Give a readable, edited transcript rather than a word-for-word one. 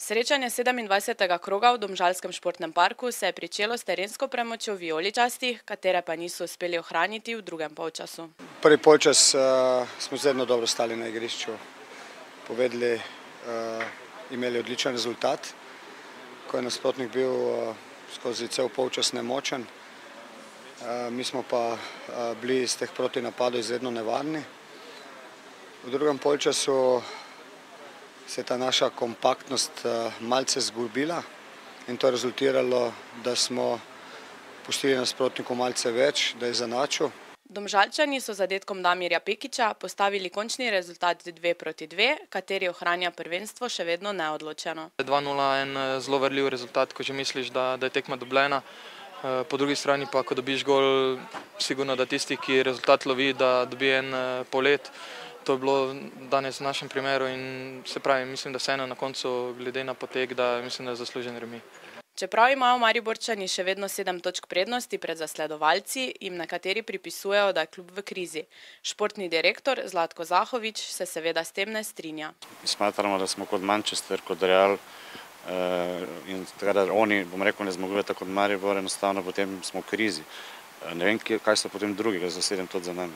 Srečanje 27. kroga v Domžalskem športnem parku se je pričelo s terensko premočjo vijoličastih, katere pa niso uspeli ohraniti v drugem polčasu. Prvi polčas smo zelo dobro stali na igrišču, povedali, imeli odličen rezultat, ko je nasprotnik bil skozi cel polčas nemočen. Mi smo pa bili iz teh protinapadov izredno nevarni. V drugem polčasu se je ta naša kompaktnost malce zgubila in to je rezultiralo, da smo pustili nasprotniku malce več, da je izenačil. Domžalčani so z zadetkom Damirja Pekića postavili končni rezultat 2:2, kateri ohranja prvenstvo še vedno neodločeno. 2:0 en zelo verljiv rezultat, ko že misliš, da je tekma dobljena. Po drugi strani pa, ko dobiš gol, sigurno da tisti, ki rezultat lovi, da dobi en polet. To je bilo danes v našem primeru in se pravi, mislim, da vseeno na koncu glede na potek, da mislim, da je zaslužen remi. Čeprav imajo Mariborčani še vedno 7 točk prednosti pred zasledovalci, jim nekateri pripisujejo, da je klub v krizi. Športni direktor Zlatko Zahovič se seveda s tem ne strinja. Smatramo, da smo kot Manchester, kot Real in da oni, bom rekel, ne zmogujejo tako kot Maribor, enostavno potem smo v krizi. Ne vem, kaj so potem drugega za 7 točk za nami.